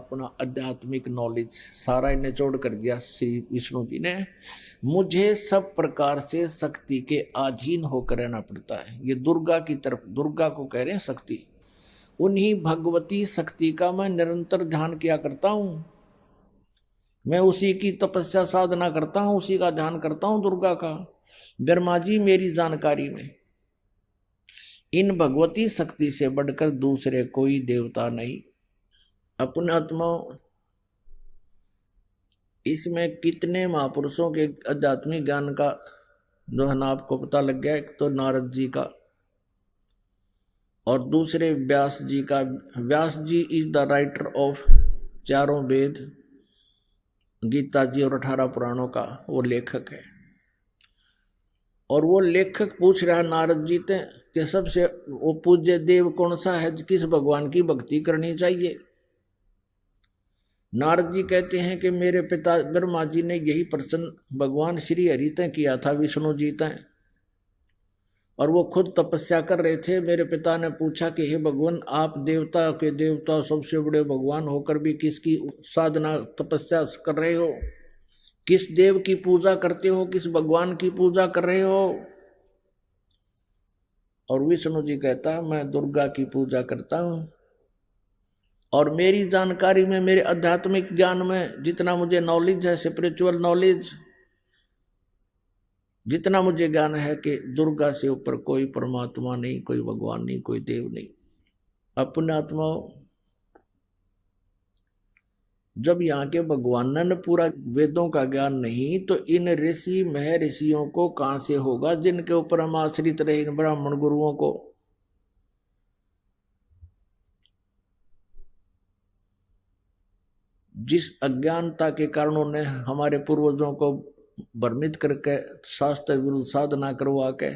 अपना आध्यात्मिक नॉलेज सारा ही निचोड़ कर दिया श्री विष्णु जी ने। मुझे सब प्रकार से शक्ति के अधीन होकर रहना पड़ता है। ये दुर्गा की तरफ, दुर्गा को कह रहे हैं शक्ति, उन्हीं भगवती शक्ति का मैं निरंतर ध्यान किया करता हूं। मैं उसी की तपस्या साधना करता हूं, उसी का ध्यान करता हूं, दुर्गा का। ब्रह्मा जी मेरी जानकारी में इन भगवती शक्ति से बढ़कर दूसरे कोई देवता नहीं। अपने आत्मा, इसमें कितने महापुरुषों के आध्यात्मिक ज्ञान का जो है ना आपको पता लग गया। एक तो नारद जी का और दूसरे व्यास जी का। व्यास जी इज द राइटर ऑफ चारों वेद, गीता जी और 18 पुराणों का वो लेखक है। और वो लेखक पूछ रहा है नारद जी से कि सबसे वो पूज्य देव कौन सा है, किस भगवान की भक्ति करनी चाहिए। नारद जी कहते हैं कि मेरे पिता ब्रह्मा जी ने यही प्रश्न भगवान श्री हरि तय किया था, विष्णु जी तय, और वो खुद तपस्या कर रहे थे। मेरे पिता ने पूछा कि हे भगवान, आप देवता के देवता सबसे बड़े भगवान होकर भी किसकी साधना तपस्या कर रहे हो, किस देव की पूजा करते हो, किस भगवान की पूजा कर रहे हो। और विष्णु जी कहता है मैं दुर्गा की पूजा करता हूं। और मेरी जानकारी में, मेरे आध्यात्मिक ज्ञान में जितना मुझे नॉलेज है, स्पिरिचुअल नॉलेज, जितना मुझे ज्ञान है कि दुर्गा से ऊपर कोई परमात्मा नहीं, कोई भगवान नहीं, कोई देव नहीं। अपने आत्मा, जब यहाँ के भगवान ने पूरा वेदों का ज्ञान नहीं, तो इन ऋषि महर्षियों को कहां से होगा जिनके ऊपर हम आश्रित रहे, ब्राह्मण गुरुओं को। जिस अज्ञानता के कारण उन्होंने हमारे पूर्वजों को भ्रमित करके शास्त्र विरुद्ध साधना करवा के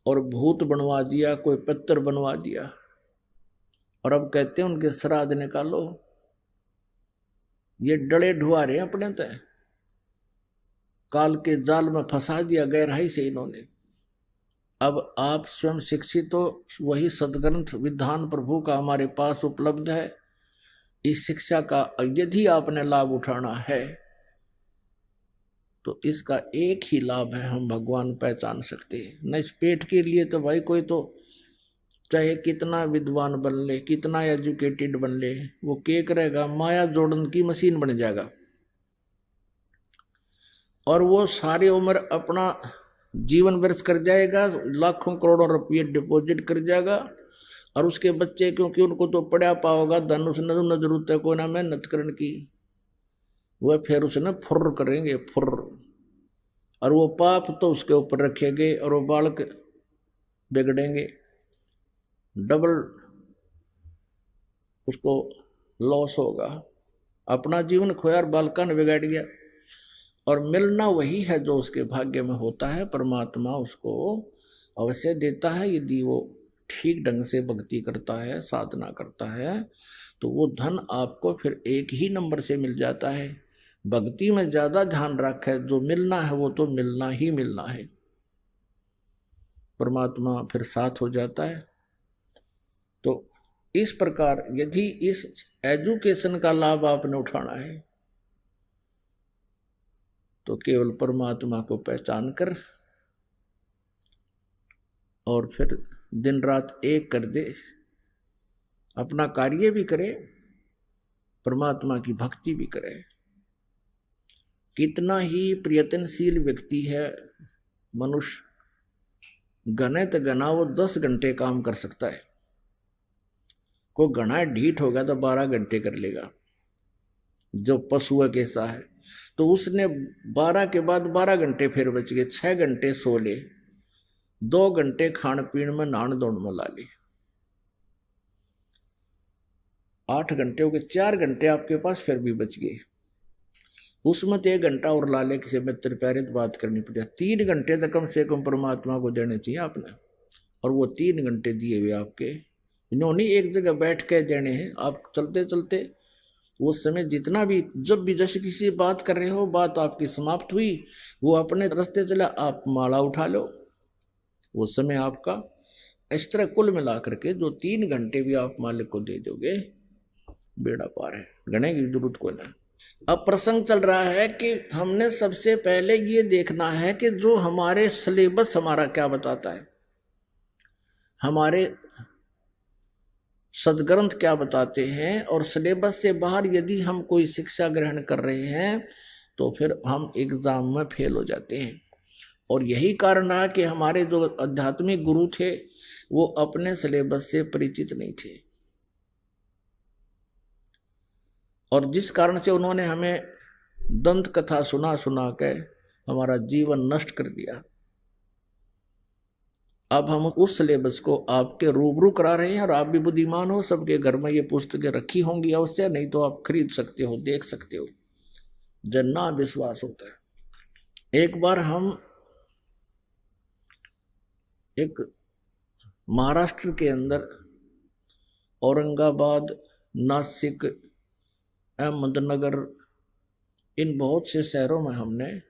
और भूत बनवा दिया, कोई पत्थर बनवा दिया, और अब कहते हैं उनके श्राद्ध निकालो। ये डले ढुआ रहे अपने तय, काल के जाल में फंसा दिया गहराई से इन्होंने। अब आप स्वयं शिक्षित हो, वही सदग्रंथ विधान प्रभु का हमारे पास उपलब्ध है। इस शिक्षा का यदि आपने लाभ उठाना है तो इसका एक ही लाभ है, हम भगवान पहचान सकते हैं। न इस पेट के लिए तो भाई कोई तो चाहे कितना विद्वान बन ले, कितना एजुकेटेड बन ले, वो क्या करेगा, माया जोड़न की मशीन बन जाएगा। और वो सारी उम्र अपना जीवन व्यर्थ कर जाएगा, लाखों करोड़ों रुपये डिपॉजिट कर जाएगा। और उसके बच्चे, क्योंकि उनको तो पढ़ा पाओगा, धन उसने न जरूरत है कोई ना मेहनत करने की, वह फिर उसने फुर्र करेंगे, फुर्र। और वो पाप तो उसके ऊपर रखेंगे और वो बालक बिगड़ेंगे, डबल उसको लॉस होगा। अपना जीवन खोया और बालका ने बिगाड़ गया। और मिलना वही है जो उसके भाग्य में होता है। परमात्मा उसको अवश्य देता है यदि वो ठीक ढंग से भक्ति करता है, साधना करता है, तो वो धन आपको फिर एक ही नंबर से मिल जाता है। भक्ति में ज्यादा ध्यान रखे, जो मिलना है वो तो मिलना ही मिलना है, परमात्मा फिर साथ हो जाता है। तो इस प्रकार यदि इस एजुकेशन का लाभ आपने उठाना है तो केवल परमात्मा को पहचान कर और फिर दिन रात एक कर दे, अपना कार्य भी करे, परमात्मा की भक्ति भी करे। कितना ही प्रयत्नशील व्यक्ति है मनुष्य, घने तो घना वो 10 घंटे काम कर सकता है। कोई घना ढीठ होगा तो 12 घंटे कर लेगा, जो पशु कैसा है। तो उसने 12 के बाद 12 घंटे फिर बच गए, 6 घंटे सो ले, 2 घंटे खान पीन में नहान धोन में ला ले, 8 घंटे हो गए, 4 घंटे आपके पास फिर भी बच गए। उसमें तो 1 घंटा और ला ले, किसी मित्र प्यारे तो बात करनी पड़े। 3 घंटे तो कम से कम परमात्मा को देने चाहिए आपने, और वो 3 घंटे दिए हुए आपके, इन्होंने एक जगह बैठ के देने हैं। आप चलते चलते वो समय जितना भी, जब भी जैसे किसी बात कर रहे हो, बात आपकी समाप्त हुई, वो अपने रास्ते चला, आप माला उठा लो, वो समय आपका। इस तरह कुल मिला करके जो 3 घंटे भी आप मालिक को दे दोगे बेड़ा पार है, गणे की जरूरत को नहीं। अब प्रसंग चल रहा है कि हमने सबसे पहले ये देखना है कि जो हमारे सिलेबस हमारा क्या बताता है, हमारे सदग्रंथ क्या बताते हैं, और सिलेबस से बाहर यदि हम कोई शिक्षा ग्रहण कर रहे हैं तो फिर हम एग्जाम में फेल हो जाते हैं। और यही कारण रहा कि हमारे जो आध्यात्मिक गुरु थे वो अपने सिलेबस से परिचित नहीं थे, और जिस कारण से उन्होंने हमें दंत कथा सुना सुना के हमारा जीवन नष्ट कर दिया। अब हम उस सिलेबस को आपके रूबरू करा रहे हैं, और आप भी बुद्धिमान हो, सबके घर में ये पुस्तकें रखी होंगी अवश्य, नहीं तो आप खरीद सकते हो, देख सकते हो, जन्ना विश्वास होता है। एक बार हम एक महाराष्ट्र के अंदर औरंगाबाद, नासिक, अहमदनगर, इन बहुत से शहरों में हमने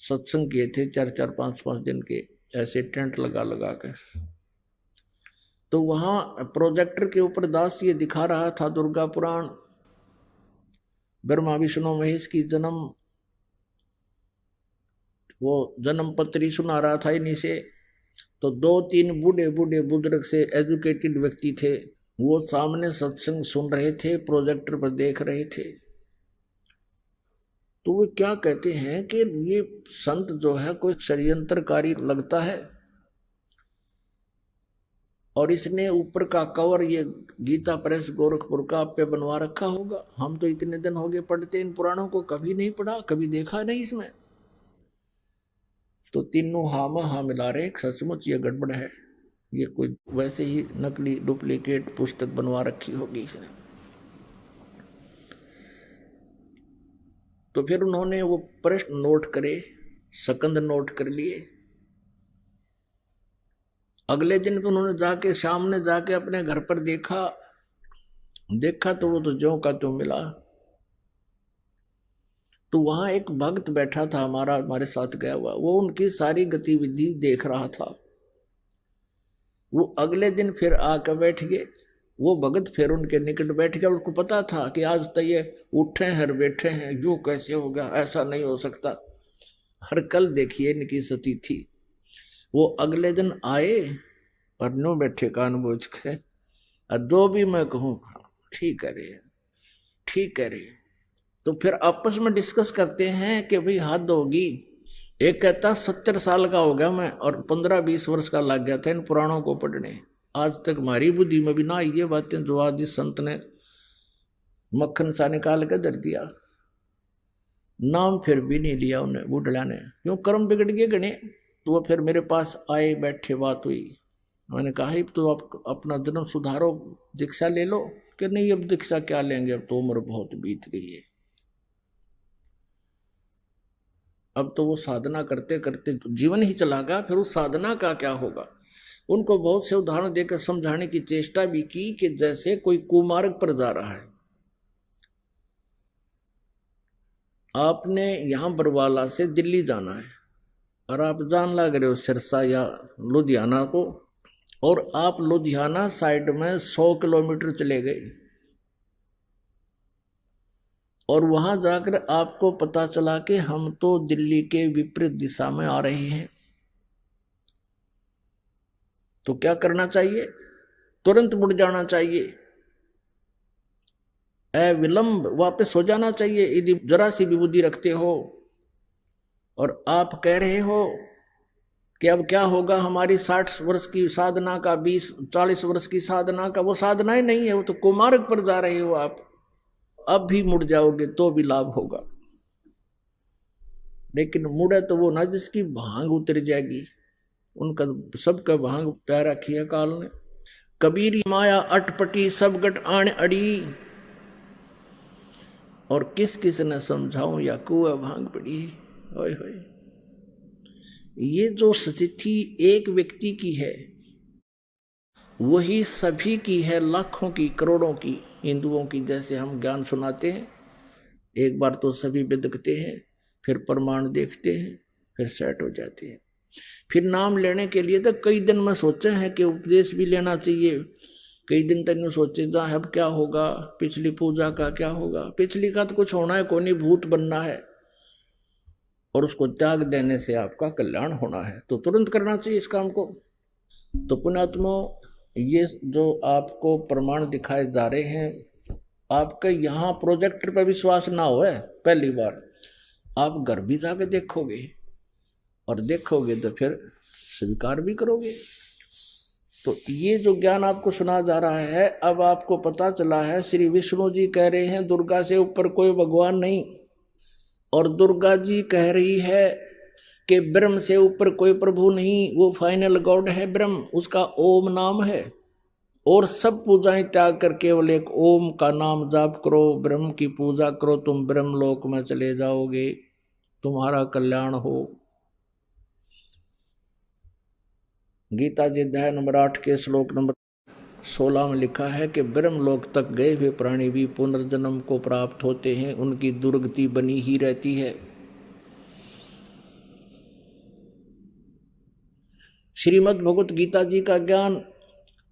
सत्संग किए थे, 4-4, 5-5 दिन के ऐसे टेंट लगा लगा कर। तो वहां प्रोजेक्टर के ऊपर दास ये दिखा रहा था दुर्गा पुराण, ब्रह्मा विष्णु महेश की जन्म, वो जन्म पत्री सुना रहा था इन्हीं से। तो 2-3 बूढ़े बूढ़े बुजुर्ग से एजुकेटेड व्यक्ति थे, वो सामने सत्संग सुन रहे थे, प्रोजेक्टर पर देख रहे थे। तो वो क्या कहते हैं कि ये संत जो है कोई षड्यंत्रकारी लगता है, और इसने ऊपर का कवर ये गीता प्रेस गोरखपुर का आप पे बनवा रखा होगा। हम तो इतने दिन हो गए पढ़ते इन पुराणों को, कभी नहीं पढ़ा, कभी देखा नहीं इसमें। तो तीनों हाँ मिला रहे, सचमुच ये गड़बड़ है, ये कोई वैसे ही नकली डुप्लीकेट पुस्तक बनवा रखी होगी इसने। तो फिर उन्होंने वो प्रश्न नोट करे, सकंद नोट कर लिए। अगले दिन पे उन्होंने जाके सामने जाके अपने घर पर देखा तो वो तो ज्यों का त्यों मिला। तो वहां एक भक्त बैठा था हमारे साथ गया हुआ, वो उनकी सारी गतिविधि देख रहा था। वो अगले दिन फिर आकर बैठ गए, वो भगत फिर उनके निकट बैठ गया। उसको पता था कि आज तो ये उठे हैं बैठे हैं, यूं कैसे हो गया, ऐसा नहीं हो सकता। हर कल देखिए इनकी सती थी। वो अगले दिन आए और नो बैठे कान बोझ के, और जो भी मैं कहूँ ठीक करे ठीक करे। तो फिर आपस में डिस्कस करते हैं कि भाई हद होगी। एक कहता 70 साल का हो गया मैं, और 15-20 वर्ष का लग गया था इन पुराणों को पढ़ने, आज तक हमारी बुद्धि में भी ना ये बातें जो आज इस संत ने मक्खन सा निकाल के धर दिया। नाम फिर भी नहीं लिया उन्हें बूढ़ा ने, क्यों कर्म बिगड़ गए गणे। तो वो फिर मेरे पास आए, बैठे, बात हुई। मैंने कहा तो आप अपना जन्म सुधारो, दीक्षा ले लो। कि नहीं अब दीक्षा क्या लेंगे, अब तो उम्र बहुत बीत गई है, अब तो वो साधना करते करते जीवन ही चला गया, फिर उस साधना का क्या होगा। उनको बहुत से उदाहरण देकर समझाने की चेष्टा भी की कि जैसे कोई कुमार्ग पर जा रहा है, आपने यहां बरवाला से दिल्ली जाना है, और आप जान लग रहे हो सिरसा या लुधियाना को, और आप लुधियाना साइड में 100 किलोमीटर चले गए, और वहां जाकर आपको पता चला कि हम तो दिल्ली के विपरीत दिशा में आ रहे हैं। तो क्या करना चाहिए, तुरंत मुड़ जाना चाहिए, अविलंब वापस हो जाना चाहिए यदि जरा सी भी बुद्धि रखते हो। और आप कह रहे हो कि अब क्या होगा, हमारी 60 वर्ष की साधना का, 20-40 वर्ष की साधना का, वो साधना ही नहीं है, वो तो कुमार्ग पर जा रहे हो आप। अब भी मुड़ जाओगे तो भी लाभ होगा, लेकिन मुड़े तो वो ना जिसकी भांग उतर जाएगी। उनका सबका भांग प्यारा किया काल ने। कबीर माया अटपटी सब गट आण अड़ी, और किस किस ने समझाऊं या कुआ भांग पड़ी। होय होय, ये जो स्थिति एक व्यक्ति की है वही सभी की है, लाखों की, करोड़ों की हिंदुओं की। जैसे हम ज्ञान सुनाते हैं, एक बार तो सभी बिदकते हैं, फिर प्रमाण देखते हैं, फिर सेट हो जाते हैं। फिर नाम लेने के लिए तो कई दिन में सोचे हैं कि उपदेश भी लेना चाहिए, कई दिन तेन सोचे जा अब क्या होगा, पिछली पूजा का क्या होगा, पिछली का तो कुछ होना है कोई नहीं, भूत बनना है और उसको त्याग देने से आपका कल्याण होना है, तो तुरंत करना चाहिए इस काम को। तो पुण्यात्मा, ये जो आपको प्रमाण दिखाए जा रहे हैं, आपके यहाँ प्रोजेक्टर पर विश्वास ना हो, पहली बार आप घर भी जाके देखोगे और देखोगे तो फिर स्वीकार भी करोगे। तो ये जो ज्ञान आपको सुना जा रहा है, अब आपको पता चला है श्री विष्णु जी कह रहे हैं दुर्गा से ऊपर कोई भगवान नहीं, और दुर्गा जी कह रही है कि ब्रह्म से ऊपर कोई प्रभु नहीं, वो फाइनल गॉड है ब्रह्म, उसका ओम नाम है। और सब पूजाएं त्याग कर केवल एक ओम का नाम जाप करो, ब्रह्म की पूजा करो, तुम ब्रह्म लोक में चले जाओगे, तुम्हारा कल्याण हो। गीता जी अध्याय नंबर 8 के श्लोक नंबर 16 में लिखा है कि ब्रह्म लोक तक गए हुए प्राणी भी पुनर्जन्म को प्राप्त होते हैं, उनकी दुर्गति बनी ही रहती है। श्रीमद् भगवत गीता जी का ज्ञान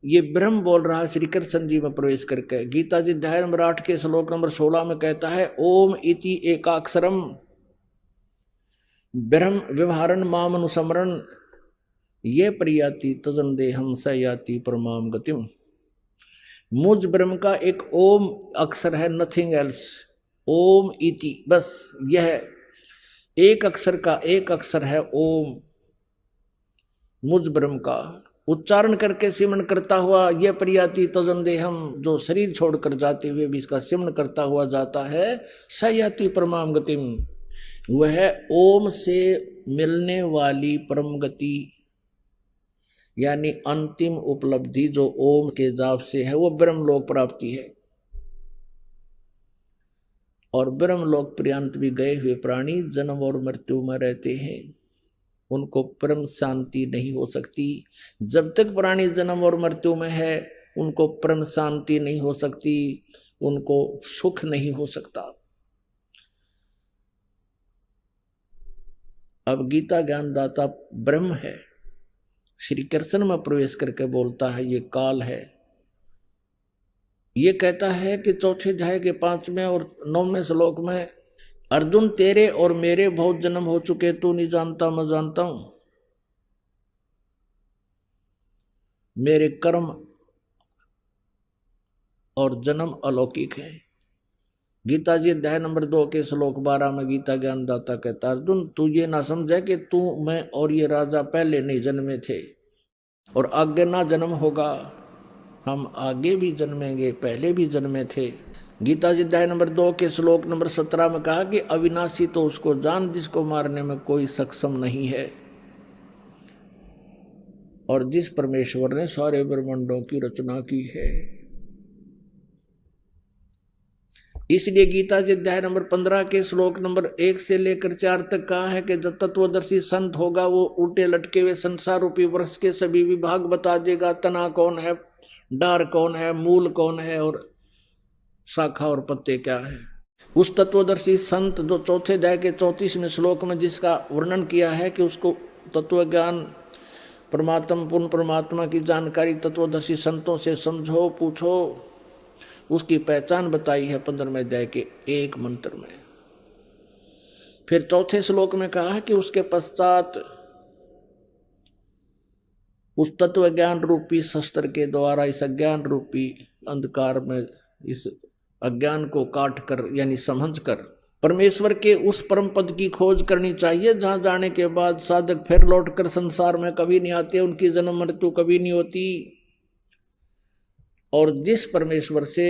ये ब्रह्म बोल रहा है श्री कृष्ण जी में प्रवेश करके। गीता जी अध्याय नंबर 8 के श्लोक नंबर 16 में कहता है, ओम इति एकाक्षरम ब्रह्म व्यवहारन मामनुसमरण ये प्रयाति तजन देहम स याति परमाम गतिम। मुझ ब्रह्म का एक ओम अक्षर है, नथिंग एल्स, ओम इति, बस यह एक अक्षर का एक अक्षर है ओम। मुझ ब्रह्म का उच्चारण करके सिमरण करता हुआ यह प्रयाति तजन देहम, जो शरीर छोड़कर जाते हुए भी इसका सिमरण करता हुआ जाता है, स याति परमाम गतिम, वह ओम से मिलने वाली परम गति यानी अंतिम उपलब्धि जो ओम के जाप से है, वो ब्रह्मलोक प्राप्ति है। और ब्रह्मलोक पर्यंत भी गए हुए प्राणी जन्म और मृत्यु में रहते हैं, उनको परम शांति नहीं हो सकती। जब तक प्राणी जन्म और मृत्यु में है, उनको परम शांति नहीं हो सकती, उनको सुख नहीं हो सकता। अब गीता ज्ञानदाता ब्रह्म है, श्री कृष्ण में प्रवेश करके बोलता है ये काल है। ये कहता है कि चौथे अध्याय के 5वें और 9वें श्लोक में, अर्जुन तेरे और मेरे बहुत जन्म हो चुके, तू नहीं जानता मैं जानता हूं, मेरे कर्म और जन्म अलौकिक है। गीता जी अध्याय नंबर 2 के श्लोक 12 में गीता ज्ञानदाता कहता, अर्जुन तू ये ना समझे कि तू मैं और ये राजा पहले नहीं जन्मे थे और आगे ना जन्म होगा, हम आगे भी जन्मेंगे, पहले भी जन्मे थे। गीता जी अध्याय नंबर 2 के श्लोक नंबर 17 में कहा कि अविनाशी तो उसको जान जिसको मारने में कोई सक्षम नहीं है, और जिस परमेश्वर ने सारे ब्रह्मांडों की रचना की है। इसलिए गीता जी अध्याय नंबर 15 के श्लोक नंबर 1 से लेकर 4 तक कहा है कि जो तत्वदर्शी संत होगा वो उल्टे लटके हुए संसार रूपी वृक्ष के सभी विभाग बता देगा, तना कौन है, डार कौन है, मूल कौन है और शाखा और पत्ते क्या है। उस तत्वदर्शी संत जो चौथे अध्याय के 34वें श्लोक में जिसका वर्णन किया है कि उसको तत्व ज्ञान परमात्मा पूर्ण परमात्मा की जानकारी तत्वदर्शी संतों से समझो पूछो, उसकी पहचान बताई है 15वें अध्याय के एक मंत्र में। फिर चौथे श्लोक में कहा है कि उसके पश्चात उस तत्व ज्ञान रूपी शस्त्र के द्वारा इस अज्ञान रूपी अंधकार में इस अज्ञान को काट कर यानी समझ कर परमेश्वर के उस परम पद की खोज करनी चाहिए, जहां जाने के बाद साधक फिर लौटकर संसार में कभी नहीं आते, उनकी जन्म मृत्यु कभी नहीं होती। और जिस परमेश्वर से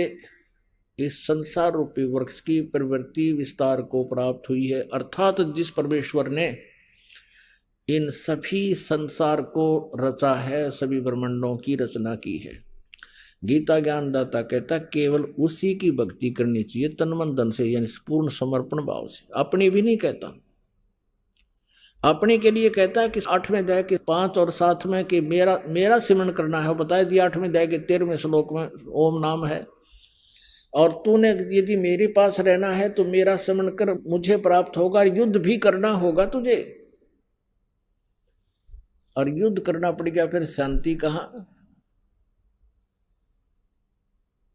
इस संसार रूपी वृक्ष की प्रवृत्ति विस्तार को प्राप्त हुई है, अर्थात जिस परमेश्वर ने इन सभी संसार को रचा है, सभी ब्रह्मांडों की रचना की है, गीता ज्ञानदाता कहता केवल उसी की भक्ति करनी चाहिए तन मन धन से, यानी पूर्ण समर्पण भाव से। अपनी भी नहीं कहता, अपने के लिए कहता है कि 8वें अध्याय के 5 और 7 में कि मेरा सिमरण करना है, बताया दिया 8वें अध्याय के 13वें श्लोक में ओम नाम है, और तूने यदि मेरे पास रहना है तो मेरा सिमरण कर, मुझे प्राप्त होगा। युद्ध भी करना होगा तुझे, और युद्ध करना पड़ेगा, फिर शांति कहाँ।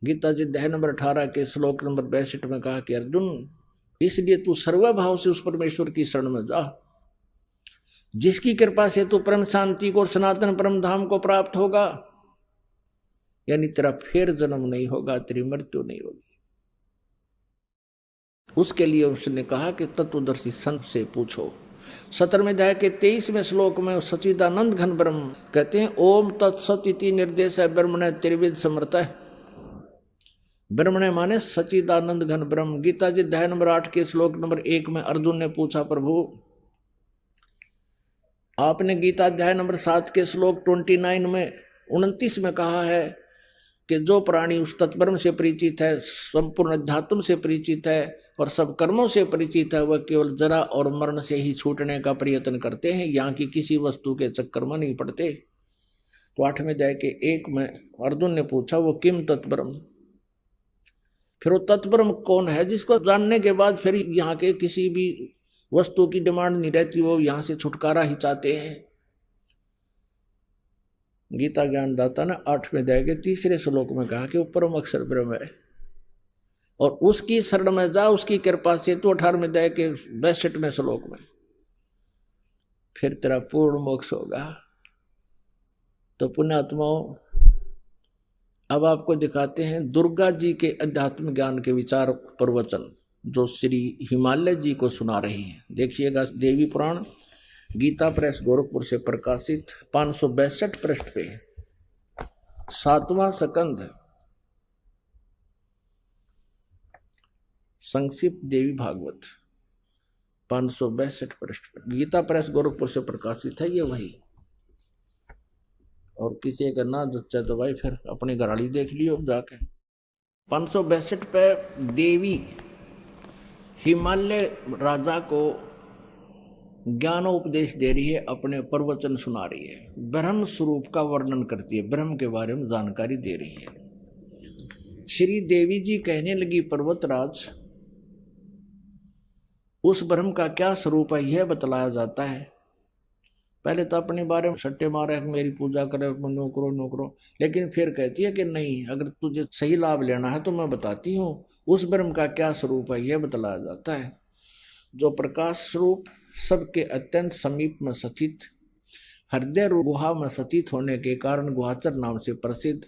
गीता जी अध्याय नंबर 18 के श्लोक नंबर 62 में कहा कि अर्जुन, इसलिए तू सर्वभाव से उस परमेश्वर की शरण में जा, जिसकी कृपा से तू परम शांति को और सनातन परम धाम को प्राप्त होगा, यानी तेरा फिर जन्म नहीं होगा, तेरी मृत्यु नहीं होगी। उसके लिए उसने कहा कि तत्वदर्शी संत से पूछो। 17वें अध्याय के 23वें श्लोक में सच्चिदानंद घन ब्रह्म कहते हैं, ओम तत्सत इति निर्देश है ब्रह्मणे त्रिविध समर्थ है। ब्रह्मणे माने सच्चिदानंद घन ब्रह्म। गीता जी अध्याय नंबर 8 के श्लोक नंबर 1 में अर्जुन ने पूछा, प्रभु आपने गीता अध्याय नंबर 7 के श्लोक 29 में कहा है कि जो प्राणी उस तत्ब्रह्म से परिचित है, संपूर्ण अध्यात्म से परिचित है और सब कर्मों से परिचित है, वह केवल जरा और मरण से ही छूटने का प्रयत्न करते हैं, यहाँ की किसी वस्तु के चक्कर में नहीं पड़ते। तो 8वें अध्याय के 1 में अर्जुन ने पूछा, वो किम तत्ब्रह्म, फिर वो तत्ब्रह्म कौन है जिसको जानने के बाद फिर यहाँ के किसी भी वस्तु की डिमांड नहीं रहती, वो यहाँ से छुटकारा ही चाहते हैं। गीता ज्ञानदाता ने 8वें अध्याय के 3 श्लोक में कहा कि वो परम अक्षर ब्रह्म है और उसकी शरण में जा, उसकी कृपा से। तो 18वें अध्याय के 62वें श्लोक में फिर तेरा पूर्ण मोक्ष होगा। तो पुण्यात्माओं, अब आपको दिखाते हैं दुर्गा जी के अध्यात्म ज्ञान के विचार प्रवचन जो श्री हिमालय जी को सुना रही हैं। देखिएगा, देवी पुराण गीता प्रेस गोरखपुर से प्रकाशित 562 पृष्ठ पे 7वां स्कंध संक्षिप्त देवी भागवत 562 पृष्ठ पर गीता प्रेस गोरखपुर से प्रकाशित है ये वही। और किसी का ना जच्चा तो भाई फिर अपनी घराली देख लियो जाके। 562 पे देवी हिमालय राजा को ज्ञानोपदेश दे रही है, अपने प्रवचन सुना रही है, ब्रह्म स्वरूप का वर्णन करती है, ब्रह्म के बारे में जानकारी दे रही है। श्री देवी जी कहने लगी, पर्वतराज, उस ब्रह्म का क्या स्वरूप है यह बतलाया जाता है। पहले तो अपने बारे में सट्टे मारे, मेरी पूजा करे, नौकरो नौकरो, लेकिन फिर कहती है कि नहीं, अगर तुझे सही लाभ लेना है तो मैं बताती हूँ उस ब्रह्म का क्या स्वरूप है यह बतलाया जाता है, जो प्रकाश स्वरूप सबके अत्यंत समीप में स्थित, हृदय गुहा में स्थित होने के कारण गुहाचर नाम से प्रसिद्ध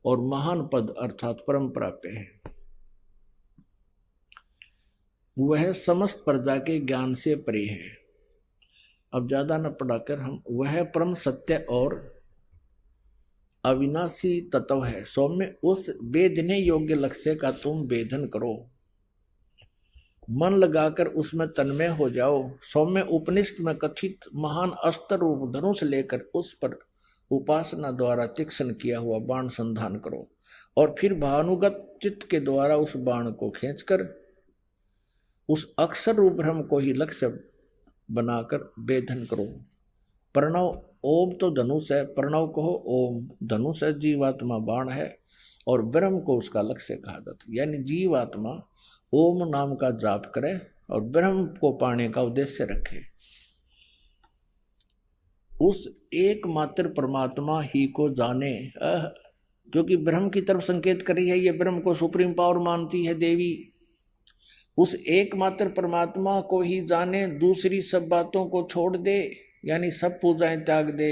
और महान पद अर्थात परम प्राप्य है। वह समस्त प्रजा के ज्ञान से परे है। अब ज्यादा न पढ़ाकर हम, वह परम सत्य और अविनाशी तत्व है। सौम्य उस वेदने योग्य लक्ष्य का तुम वेदन करो, मन लगाकर उसमें तन्मय हो जाओ। सौम्य उपनिषद में कथित महान अस्त्र रूप धनुष लेकर उस पर उपासना द्वारा तीक्ष्ण किया हुआ बाण संधान करो और फिर भानुगत चित्त के द्वारा उस बाण को खींचकर उस अक्षर रूप ब्रह्म को ही लक्ष्य बनाकर वेधन करो। प्रणव, ओम तो धनुष है, प्रणव कहो, ओम धनुष है, जीवात्मा बाण है और ब्रह्म को उसका लक्ष्य कहा जाता है। यानी जीवात्मा ओम नाम का जाप करे और ब्रह्म को पाने का उद्देश्य रखे। उस एकमात्र परमात्मा ही को जाने, क्योंकि ब्रह्म की तरफ संकेत कर रही है, ये ब्रह्म को सुप्रीम पावर मानती है देवी। उस एकमात्र परमात्मा को ही जाने, दूसरी सब बातों को छोड़ दे, यानी सब पूजाएं त्याग दे।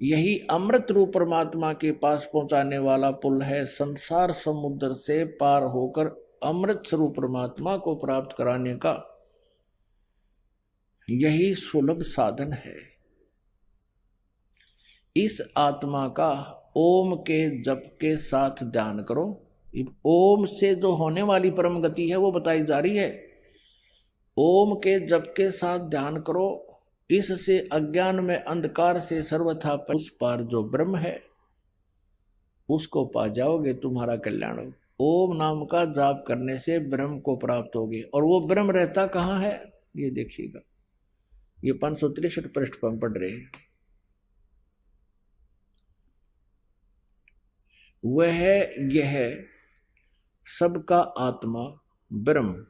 यही अमृत रूप परमात्मा के पास पहुंचाने वाला पुल है। संसार समुद्र से पार होकर अमृत स्वरूप परमात्मा को प्राप्त कराने का यही सुलभ साधन है। इस आत्मा का ओम के जप के साथ ध्यान करो। ओम से जो होने वाली परम गति है वो बताई जा रही है। ओम के जप के साथ ध्यान करो, इससे अज्ञान में अंधकार से सर्वथा उस पार जो ब्रह्म है उसको पा जाओगे, तुम्हारा कल्याण हो। ओम नाम का जाप करने से ब्रह्म को प्राप्त होगे। और वो ब्रह्म रहता कहाँ है ये देखिएगा, ये 563 पृष्ठ पर पढ़ रहे हैं। वह यह सबका आत्मा ब्रह्म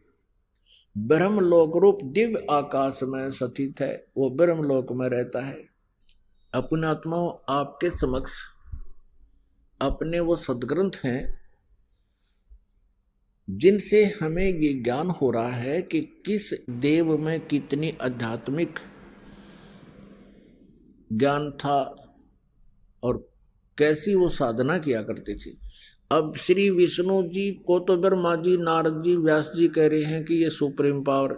ब्रह्म लोक रूप दिव्य आकाश में स्थित है, वो ब्रह्म लोक में रहता है। अपने आत्माओं, आपके समक्ष अपने वो सदग्रंथ हैं जिनसे हमें ये ज्ञान हो रहा है कि किस देव में कितनी आध्यात्मिक ज्ञान था और कैसी वो साधना किया करती थी। अब श्री विष्णु जी को तो ब्रह्मा जी, नारद जी, व्यास जी कह रहे हैं कि ये सुप्रीम पावर।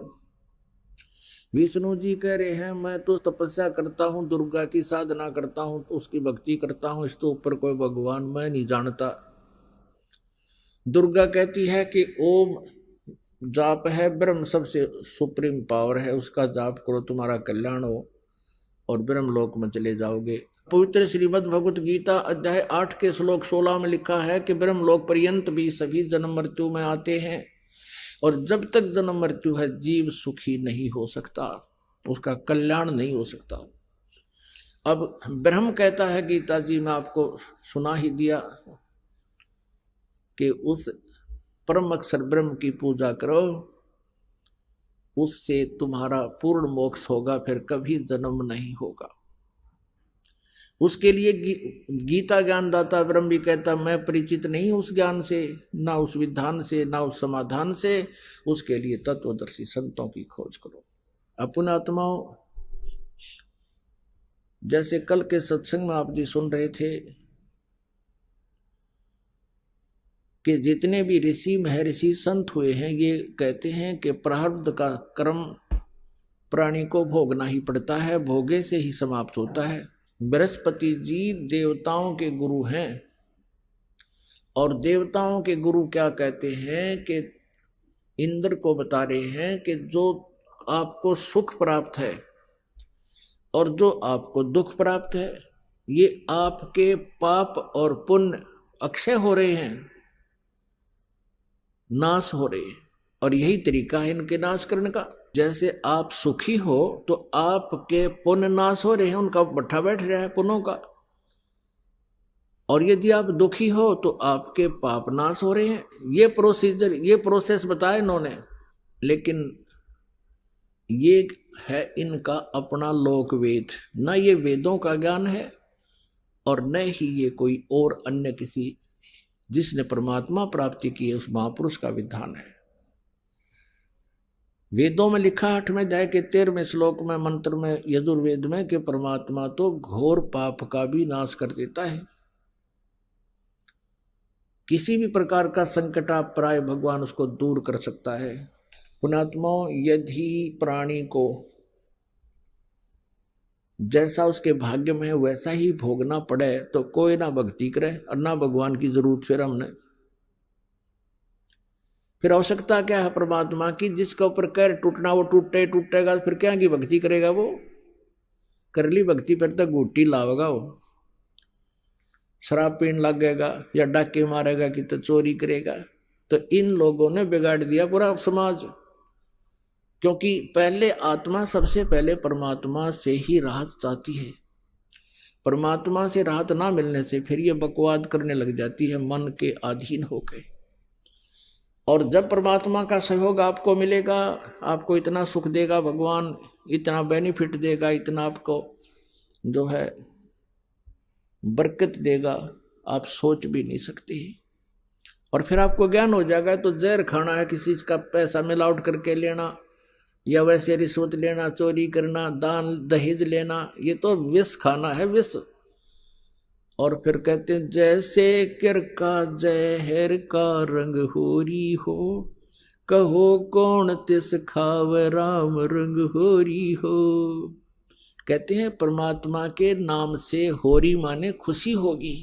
विष्णु जी कह रहे हैं मैं तो तपस्या करता हूँ, दुर्गा की साधना करता हूँ, तो उसकी भक्ति करता हूँ, इसके ऊपर कोई भगवान मैं नहीं जानता। दुर्गा कहती है कि ओम जाप है, ब्रह्म सबसे सुप्रीम पावर है, उसका जाप करो तुम्हारा कल्याण हो और ब्रह्मलोक में चले जाओगे। पवित्र श्रीमद् भगवत गीता अध्याय 8 के श्लोक 16 में लिखा है कि ब्रह्मलोक पर्यंत भी सभी जन्म मृत्यु में आते हैं और जब तक जन्म मृत्यु है जीव सुखी नहीं हो सकता, उसका कल्याण नहीं हो सकता। अब ब्रह्म कहता है गीता जी में आपको सुना ही दिया कि उस परम अक्षर ब्रह्म की पूजा करो, उससे तुम्हारा पूर्ण मोक्ष होगा, फिर कभी जन्म नहीं होगा। उसके लिए गीता ज्ञान दाता ब्रह्म भी कहता मैं परिचित नहीं उस ज्ञान से, ना उस विधान से, ना उस समाधान से। उसके लिए तत्वदर्शी संतों की खोज करो। अपने आत्माओं, जैसे कल के सत्संग में आप जी सुन रहे थे कि जितने भी ऋषि महर्षि संत हुए हैं ये कहते हैं कि प्रारब्ध का कर्म प्राणी को भोगना ही पड़ता है, भोगे से ही समाप्त होता है। बृहस्पति जी देवताओं के गुरु हैं और देवताओं के गुरु क्या कहते हैं कि इंद्र को बता रहे हैं कि जो आपको सुख प्राप्त है और जो आपको दुख प्राप्त है ये आपके पाप और पुण्य अक्षय हो रहे हैं, नाश हो रहे हैं, और यही तरीका है इनके नाश करने का। जैसे आप सुखी हो तो आपके पुण्य नाश हो रहे हैं, उनका भट्ठा बैठ रहा है पुण्यों का, और यदि आप दुखी हो तो आपके पाप नाश हो रहे हैं। ये प्रोसीजर, ये प्रोसेस बताया इन्होंने, लेकिन ये है इनका अपना लोक वेद, न ये वेदों का ज्ञान है और न ही ये कोई और अन्य किसी जिसने परमात्मा प्राप्ति की है उस महापुरुष का विधान है। वेदों में लिखा 8वें अध्याय के 13वें श्लोक में मंत्र में यजुर्वेद में कि परमात्मा तो घोर पाप का भी नाश कर देता है। किसी भी प्रकार का संकट आप प्राय भगवान उसको दूर कर सकता है। पुण्यात्माओं, यदि प्राणी को जैसा उसके भाग्य में है वैसा ही भोगना पड़े तो कोई ना भक्ति करे और ना भगवान की जरूरत। फिर हमने फिर आवश्यकता क्या है परमात्मा की? जिसका ऊपर कैर टूटना वो टूटेगा, फिर क्या की भक्ति करेगा वो? कर ली भक्ति फिर तक घूटी लावेगा वो, शराब पीने लगेगा या डाके मारेगा कि तो चोरी करेगा। तो इन लोगों ने बिगाड़ दिया पूरा समाज, क्योंकि पहले आत्मा सबसे पहले परमात्मा से ही राहत चाहती है। परमात्मा से राहत ना मिलने से फिर ये बकवाद करने लग जाती है मन के अधीन होकर। और जब परमात्मा का सहयोग आपको मिलेगा, आपको इतना सुख देगा भगवान, इतना बेनिफिट देगा, इतना आपको जो है बरकत देगा, आप सोच भी नहीं सकते। और फिर आपको ज्ञान हो जाएगा तो जहर खाना है, किसी का पैसा मिलावट करके लेना या वैसे रिश्वत लेना, चोरी करना, दान दहेज लेना, ये तो विष खाना है, विष। और फिर कहते हैं जैसे किर का जहर का रंग होरी हो, कहो कौन तिस खाव राम रंग होरी हो। कहते हैं परमात्मा के नाम से होरी माने खुशी होगी,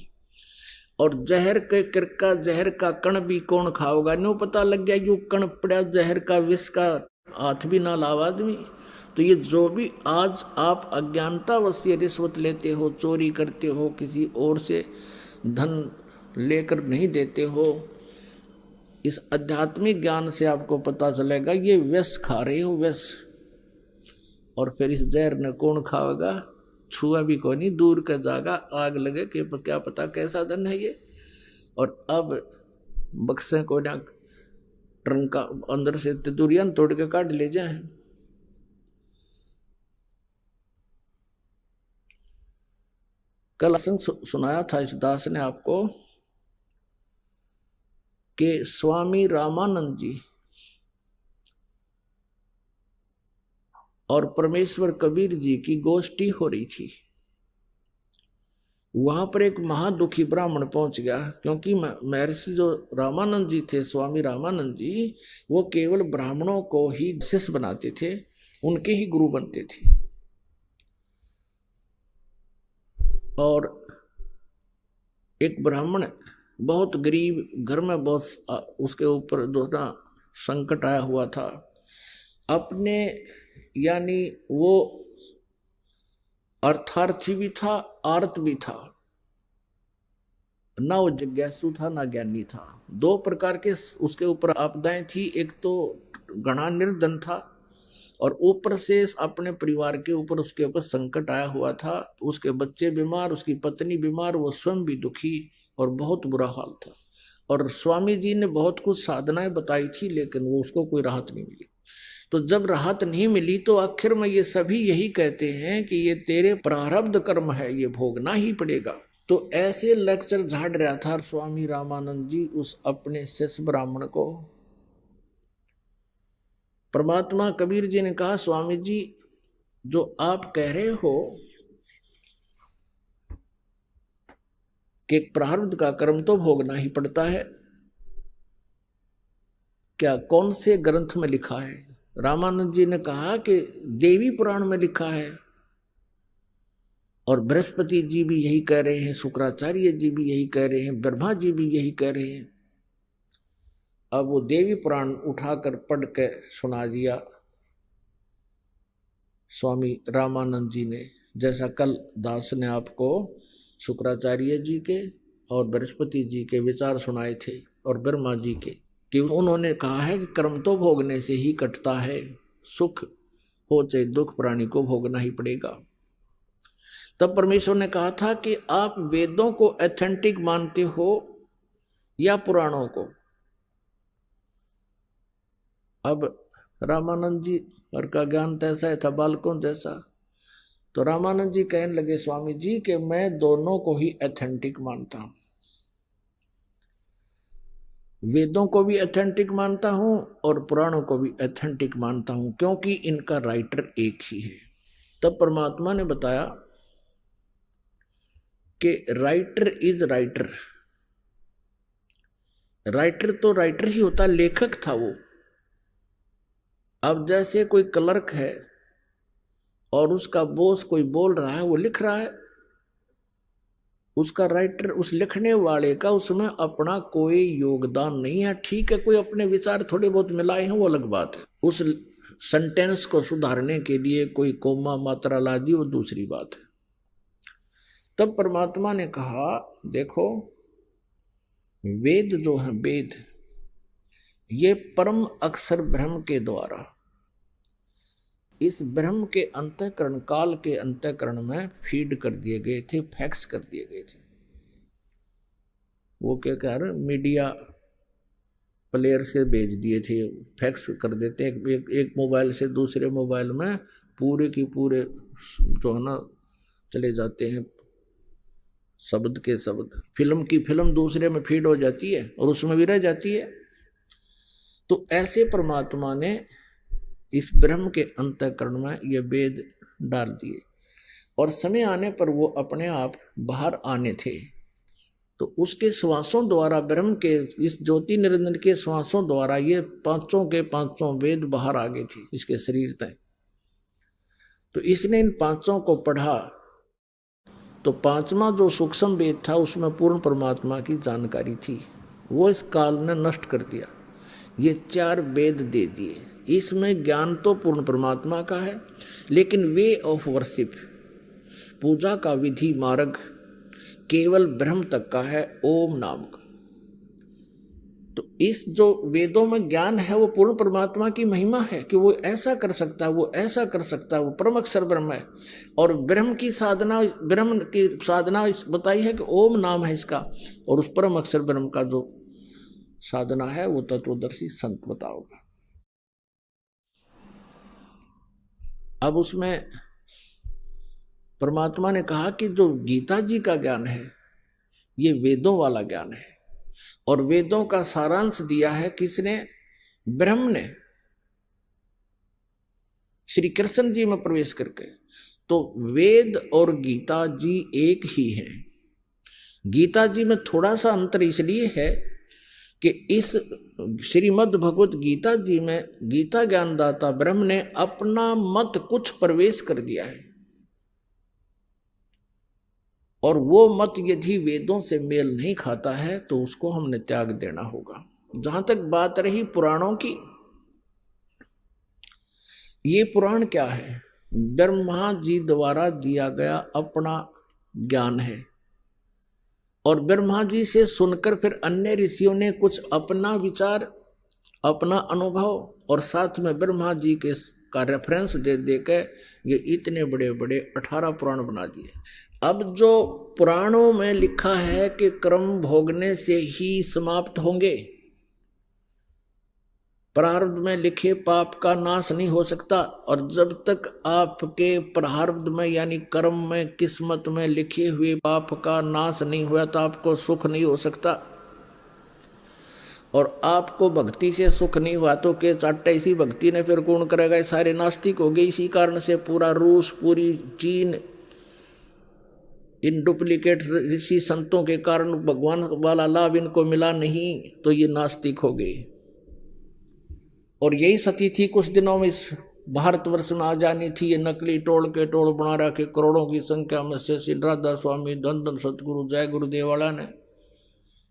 और जहर के किर का जहर का कण भी कौन खाओगा? न्यू पता लग गया यू कण पड़ा जहर का, विष का हाथ भी ना लावा आदमी। तो ये जो भी आज आप अज्ञानतावश ये रिश्वत लेते हो, चोरी करते हो, किसी और से धन लेकर नहीं देते हो, इस आध्यात्मिक ज्ञान से आपको पता चलेगा ये विष खा रहे हो, विष। और फिर इस जहर ने कौन खाएगा? छुआ भी कोई नहीं, दूर का जागा, आग लगे कि क्या पता कैसा धन है ये। और अब बक्से को ना ट्रंक का अंदर से दुरियान तोड़ के काट ले जाए। कल असंग सुनाया था इस दास ने आपको कि स्वामी रामानंद जी और परमेश्वर कबीर जी की गोष्ठी हो रही थी। वहां पर एक महादुखी ब्राह्मण पहुंच गया, क्योंकि महर्षि जो रामानंद जी थे, स्वामी रामानंद जी, वो केवल ब्राह्मणों को ही शिष्य बनाते थे, उनके ही गुरु बनते थे। और एक ब्राह्मण बहुत गरीब घर में, बहुत उसके ऊपर दोना संकट आया हुआ था अपने, यानी वो अर्थार्थी भी था, आर्त भी था, ना वो जिज्ञासु था ना ज्ञानी था। दो प्रकार के उसके ऊपर आपदाएं थी। एक तो घना निर्धन था और ऊपर से अपने परिवार के ऊपर उसके ऊपर संकट आया हुआ था। उसके बच्चे बीमार, उसकी पत्नी बीमार, वो स्वयं भी दुखी और बहुत बुरा हाल था। और स्वामी जी ने बहुत कुछ साधनाएं बताई थी, लेकिन वो उसको कोई राहत नहीं मिली। तो जब राहत नहीं मिली तो आखिर में ये सभी यही कहते हैं कि ये तेरे प्रारब्ध कर्म है, ये भोगना ही पड़ेगा। तो ऐसे लेक्चर झाड़ रहा था स्वामी रामानंद जी उस अपने शिष्य ब्राह्मण को। परमात्मा कबीर जी ने कहा, स्वामी जी जो आप कह रहे हो कि प्रारब्ध का कर्म तो भोगना ही पड़ता है, क्या कौन से ग्रंथ में लिखा है? रामानंद जी ने कहा कि देवी पुराण में लिखा है, और बृहस्पति जी भी यही कह रहे हैं, शुक्राचार्य जी भी यही कह रहे हैं, ब्रह्मा जी भी यही कह रहे हैं। अब वो देवी पुराण उठाकर पढ़ के सुना दिया स्वामी रामानंद जी ने, जैसा कल दास ने आपको शुक्राचार्य जी के और बृहस्पति जी के विचार सुनाए थे और ब्रह्मा जी के, कि उन्होंने कहा है कि कर्म तो भोगने से ही कटता है, सुख हो चाहे दुख प्राणी को भोगना ही पड़ेगा। तब परमेश्वर ने कहा था कि आप वेदों को ऑथेंटिक मानते हो या पुराणों को? अब रामानंद जी और का ज्ञान तैसा है था बालकों जैसा। तो रामानंद जी कहने लगे, स्वामी जी कि मैं दोनों को ही ऑथेंटिक मानता हूं, वेदों को भी ऑथेंटिक मानता हूं और पुराणों को भी ऑथेंटिक मानता हूं, क्योंकि इनका राइटर एक ही है। तब परमात्मा ने बताया कि राइटर इज राइटर। राइटर तो राइटर ही होता, लेखक था वो। अब जैसे कोई क्लर्क है और उसका बॉस कोई बोल रहा है, वो लिख रहा है, उसका राइटर, उस लिखने वाले का उसमें अपना कोई योगदान नहीं है। ठीक है, कोई अपने विचार थोड़े बहुत मिलाए हैं, वो अलग बात है। उस सेंटेंस को सुधारने के लिए कोई कोमा मात्रा ला दी, वो दूसरी बात है। तब परमात्मा ने कहा, देखो वेद जो है, वेद ये परम अक्षर ब्रह्म के द्वारा इस ब्रह्म के अंतःकरण, काल के अंतःकरण में फीड कर दिए गए थे, फैक्स कर दिए गए थे। वो क्या कह रहे, मीडिया प्लेयर से भेज दिए थे, फैक्स कर देते हैं एक मोबाइल से दूसरे मोबाइल में, पूरे की पूरे जो है ना चले जाते हैं, शब्द के शब्द। फिल्म की फिल्म दूसरे में फीड हो जाती है और उसमें भी रह जाती है। तो ऐसे परमात्मा ने इस ब्रह्म के अंतःकरण में ये वेद डाल दिए, और समय आने पर वो अपने आप बाहर आने थे। तो उसके श्वासों द्वारा, ब्रह्म के इस ज्योति निरंजन के श्वासों द्वारा ये पांचों के पांचों वेद बाहर आ गए थे इसके शरीर तक। तो इसने इन पांचों को पढ़ा, तो पांचवा जो सूक्ष्म वेद था उसमें पूर्ण परमात्मा की जानकारी थी, वो इस काल ने नष्ट कर दिया। ये चार वेद दे दिए, इसमें ज्ञान तो पूर्ण परमात्मा का है, लेकिन वे ऑफ वर्शिप, पूजा का विधि मार्ग केवल ब्रह्म तक का है, ओम नाम का। तो इस जो वेदों में ज्ञान है वो पूर्ण परमात्मा की महिमा है कि वो ऐसा कर सकता है, वो ऐसा कर सकता है, वो परम अक्षर ब्रह्म है। और ब्रह्म की साधना, ब्रह्म की साधना बताई है कि ओम नाम है इसका, और उस परम अक्षर ब्रह्म का जो साधना है वो तत्वदर्शी संत बताओगा। अब उसमें परमात्मा ने कहा कि जो गीता जी का ज्ञान है ये वेदों वाला ज्ञान है, और वेदों का सारांश दिया है किसने? ब्रह्म ने, श्री कृष्ण जी में प्रवेश करके। तो वेद और गीता जी एक ही है। गीता जी में थोड़ा सा अंतर इसलिए है कि इस श्रीमद् भगवत गीता जी में गीता ज्ञानदाता ब्रह्म ने अपना मत कुछ प्रवेश कर दिया है, और वो मत यदि वेदों से मेल नहीं खाता है तो उसको हमने त्याग देना होगा। जहां तक बात रही पुराणों की, ये पुराण क्या है? ब्रह्मा जी द्वारा दिया गया अपना ज्ञान है, और ब्रह्मा जी से सुनकर फिर अन्य ऋषियों ने कुछ अपना विचार, अपना अनुभव, और साथ में ब्रह्मा जी के का रेफरेंस दे देकर ये इतने बड़े बड़े 18 पुराण बना दिए। अब जो पुराणों में लिखा है कि कर्म भोगने से ही समाप्त होंगे, प्रारब्ध में लिखे पाप का नाश नहीं हो सकता, और जब तक आपके प्रारब्ध में यानी कर्म में, किस्मत में लिखे हुए पाप का नाश नहीं हुआ तो आपको सुख नहीं हो सकता, और आपको भक्ति से सुख नहीं हुआ तो के चाटा इसी भक्ति ने फिर कौन करेगा? ये सारे नास्तिक हो गए। इसी कारण से पूरा रूस, पूरी चीन, इन डुप्लीकेट ऋषि संतों के कारण भगवान वाला लाभ इनको मिला नहीं, तो ये नास्तिक हो गए। और यही स्थिति थी कुछ दिनों में इस भारतवर्ष में आ जानी थी। ये नकली टोल के टोल बना रखे करोड़ों की संख्या में से श्री राधा स्वामी, धन धन सतगुरु, जय गुरुदेव वाला ने,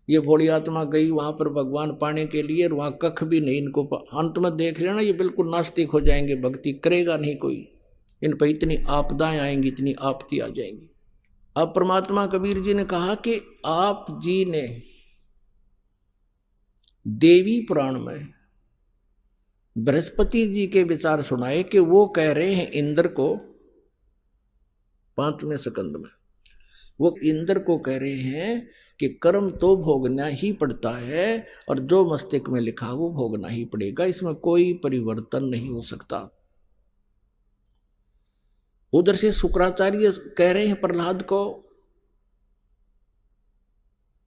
ये भोली आत्मा गई वहां पर भगवान पाने के लिए, और वहां कख भी नहीं इनको। अंत में देख लेना ये बिल्कुल नास्तिक हो जाएंगे, भक्ति करेगा नहीं कोई, इन पर इतनी आपदाएं आएंगी, इतनी आपत्ति आ जाएंगी। अब परमात्मा कबीर जी ने कहा कि आप जी ने देवी पुराण में बृहस्पति जी के विचार सुनाए कि वो कह रहे हैं इंद्र को, 5वें स्कंद में वो इंद्र को कह रहे हैं कि कर्म तो भोगना ही पड़ता है, और जो मस्तिष्क में लिखा वो भोगना ही पड़ेगा, इसमें कोई परिवर्तन नहीं हो सकता। उधर से शुक्राचार्य कह रहे हैं प्रहलाद को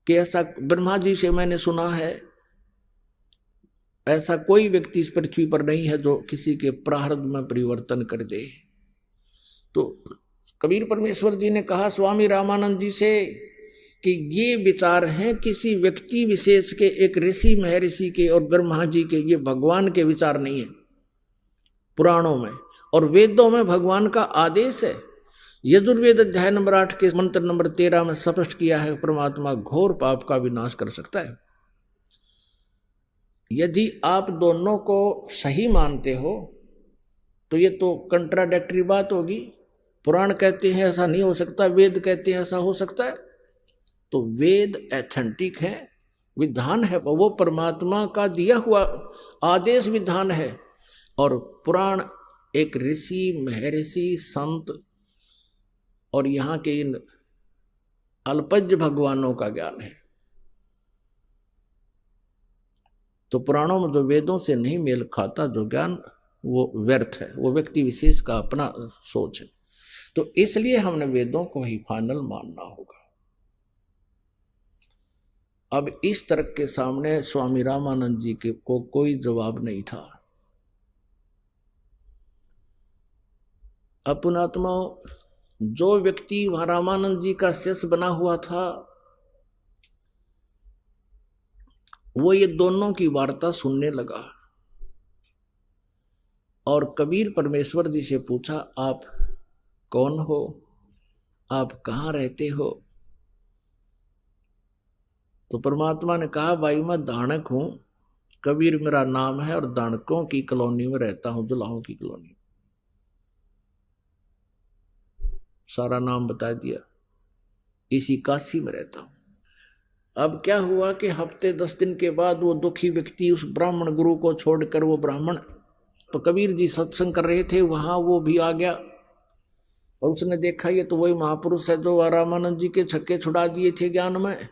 कि ऐसा ब्रह्मा जी से मैंने सुना है, ऐसा कोई व्यक्ति इस पृथ्वी पर नहीं है जो किसी के प्रारब्ध में परिवर्तन कर दे। तो कबीर परमेश्वर जी ने कहा स्वामी रामानंद जी से कि ये विचार हैं किसी व्यक्ति विशेष के, एक ऋषि महर्षि के और ब्रह्मा जी के, ये भगवान के विचार नहीं है। पुराणों में और वेदों में भगवान का आदेश है। यजुर्वेद अध्याय नंबर 8 के मंत्र नंबर 13 में स्पष्ट किया है परमात्मा घोर पाप का विनाश कर सकता है। यदि आप दोनों को सही मानते हो तो ये तो कंट्राडिक्टरी बात होगी। पुराण कहते हैं ऐसा नहीं हो सकता, वेद कहते हैं ऐसा हो सकता है। तो वेद एथेंटिक है, विधान है, वो परमात्मा का दिया हुआ आदेश विधान है, और पुराण एक ऋषि महर्षि संत और यहाँ के इन अल्पज्ञ भगवानों का ज्ञान है। तो पुराणों में जो वेदों से नहीं मेल खाता जो ज्ञान, वो व्यर्थ है, वो व्यक्ति विशेष का अपना सोच है। तो इसलिए हमने वेदों को ही फाइनल मानना होगा। अब इस तर्क के सामने स्वामी रामानंद जी के को कोई जवाब नहीं था। अपनात्मा जो व्यक्ति वहां रामानंद जी का शिष्य बना हुआ था, वो ये दोनों की वार्ता सुनने लगा और कबीर परमेश्वर जी से पूछा, आप कौन हो, आप कहाँ रहते हो? तो परमात्मा ने कहा, भाई मैं दानक हूं, कबीर मेरा नाम है और दानकों की कॉलोनी में रहता हूं, दुल्हाओं की कॉलोनी। सारा नाम बता दिया, इसी काशी में रहता हूं। अब क्या हुआ कि हफ्ते 10 दिन के बाद वो दुखी व्यक्ति उस ब्राह्मण गुरु को छोड़कर, वो ब्राह्मण तो कबीर जी सत्संग कर रहे थे वहां, वो भी आ गया और उसने देखा ये तो वही महापुरुष है जो रामानंद जी के छक्के छुड़ा दिए थे ज्ञान में।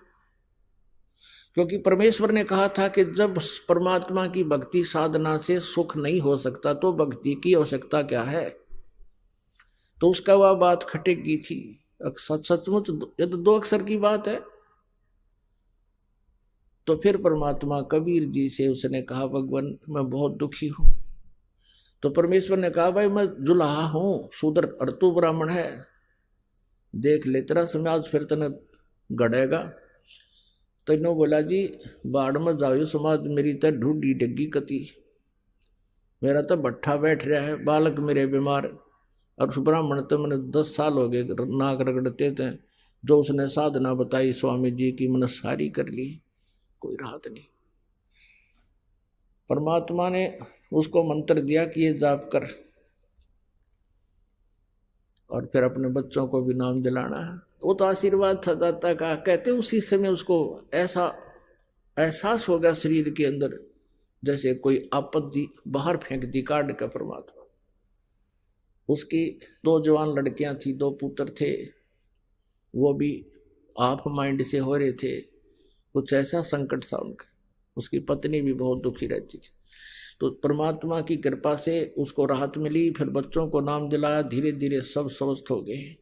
क्योंकि परमेश्वर ने कहा था कि जब परमात्मा की भक्ति साधना से सुख नहीं हो सकता तो भक्ति की आवश्यकता क्या है। तो उसका वह बात खटेगी थी। सचमुच ये तो 2 अक्षर की बात है। तो फिर परमात्मा कबीर जी से उसने कहा, भगवान मैं बहुत दुखी हूं। तो परमेश्वर ने कहा, भाई मैं जुलाहा हूं, शूद्र और तू ब्राह्मण है, देख ले तेरा समाज फिर तने गड़ेगा। तो इन्हों बोला, जी बाढ़ में जाओ समाज, मेरी तो ढूंढी डगी कती, मेरा तो भट्ठा बैठ रहा है, बालक मेरे बीमार, और उस ब्राह्मण तो मैंने 10 साल हो गए नाक रगड़ते थे, जो उसने साधना बताई स्वामी जी की मैंने सारी कर ली, कोई राहत नहीं। परमात्मा ने उसको मंत्र दिया कि ये जाप कर, और फिर अपने बच्चों को भी नाम दिलाना है। वो तो आशीर्वाद था दाता का। कहते उसी समय उसको ऐसा एहसास हो गया शरीर के अंदर, जैसे कोई आपत्ति बाहर फेंक दी काट का परमात्मा। उसकी 2 जवान लड़कियां थी, 2 पुत्र थे, वो भी आप माइंड से हो रहे थे, कुछ ऐसा संकट था उनका। उसकी पत्नी भी बहुत दुखी रहती थी। तो परमात्मा की कृपा से उसको राहत मिली, फिर बच्चों को नाम दिलाया, धीरे धीरे सब स्वस्थ हो गए।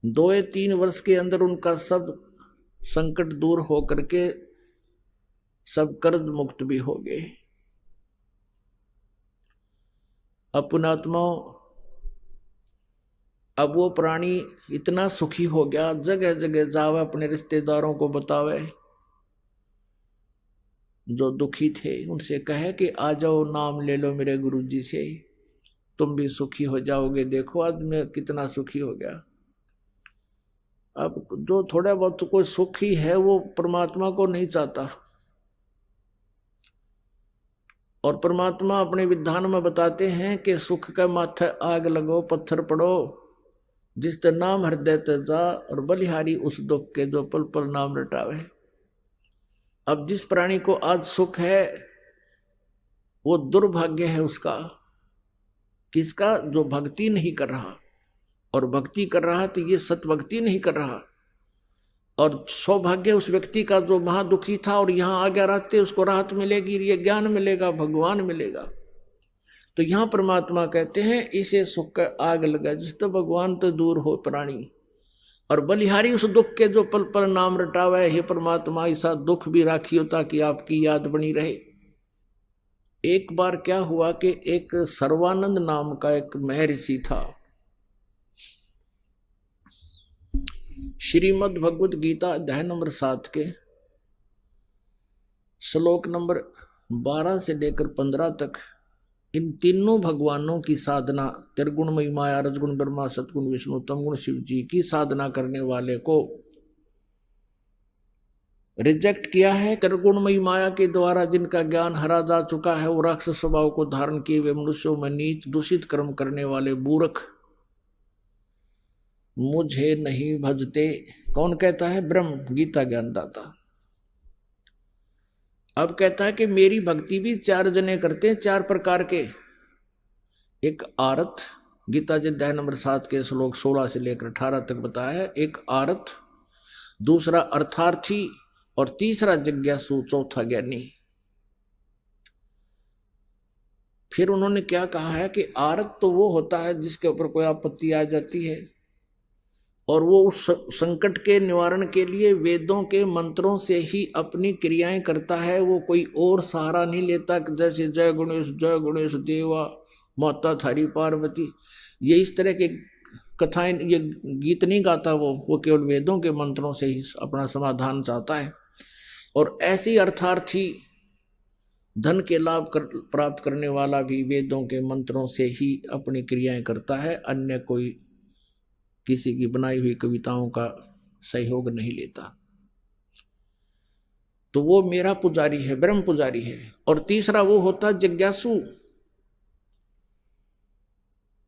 2 या 3 वर्ष के अंदर उनका सब संकट दूर हो करके सब कर्ज मुक्त भी हो गए। अपनात्मा अब वो प्राणी इतना सुखी हो गया, जगह जगह जावे, अपने रिश्तेदारों को बतावे, जो दुखी थे उनसे कहे कि आ जाओ नाम ले लो मेरे गुरुजी से, तुम भी सुखी हो जाओगे। देखो आज मैं कितना सुखी हो गया। अब जो थोड़ा बहुत कोई सुखी है वो परमात्मा को नहीं चाहता, और परमात्मा अपने विधान में बताते हैं कि सुख के माथे आग लगो पत्थर पड़ो, जिस ते नाम हृदय ते जा, और बलिहारी उस दुख के जो पल पल नाम रटावे। अब जिस प्राणी को आज सुख है वो दुर्भाग्य है उसका, किसका? जो भक्ति नहीं कर रहा, और भक्ति कर रहा तो ये सत भक्ति नहीं कर रहा। और सौभाग्य उस व्यक्ति का जो महादुखी था और यहाँ आ गया रहते, उसको राहत मिलेगी, ये ज्ञान मिलेगा, भगवान मिलेगा। तो यहाँ परमात्मा कहते हैं इसे सुख का आग लगा, जिस तो भगवान तो दूर हो प्राणी, और बलिहारी उस दुख के जो पल पल नाम रटावे। हे परमात्मा ऐसा दुख भी राखियो ताकि आपकी याद बनी रहे। एक बार क्या हुआ कि एक सर्वानंद नाम का एक महर्षि था। श्रीमद् भगवत गीता अध्याय नंबर 7 के श्लोक नंबर 12 से लेकर 15 तक इन तीनों भगवानों की साधना, त्रिगुणमयी माया, रजगुण ब्रह्मा, सतगुण विष्णु, तमगुण शिव जी की साधना करने वाले को रिजेक्ट किया है। त्रिगुणमयी माया के द्वारा जिनका ज्ञान हरा जा चुका है, वो राक्षस स्वभाव को धारण किए हुए मनुष्यों में नीच दूषित कर्म करने वाले मूर्ख मुझे नहीं भजते। कौन कहता है? ब्रह्म, गीता ज्ञानदाता। अब कहता है कि मेरी भक्ति भी 4 जने करते हैं, 4 प्रकार के। एक आरत, गीता जी अध्याय नंबर 7 के श्लोक 16 से लेकर 18 तक बताया है। एक आरत, दूसरा अर्थार्थी, और तीसरा जिज्ञासु, चौथा ज्ञानी। फिर उन्होंने क्या कहा है कि आरत तो वो होता है जिसके ऊपर कोई आपत्ति आ जाती है, और वो उस संकट के निवारण के लिए वेदों के मंत्रों से ही अपनी क्रियाएं करता है। वो कोई और सहारा नहीं लेता, जैसे जय गणेश देवा, माता थारी पार्वती, ये इस तरह के कथाएं, ये गीत नहीं गाता वो केवल वेदों के मंत्रों से ही अपना समाधान चाहता है। और ऐसी अर्थार्थी धन के लाभ प्राप्त करने वाला भी वेदों के मंत्रों से ही अपनी क्रियाएं करता है, अन्य कोई किसी की बनाई हुई कविताओं का सहयोग नहीं लेता। तो वो मेरा पुजारी है, ब्रह्म पुजारी है। और तीसरा वो होता जिज्ञासु।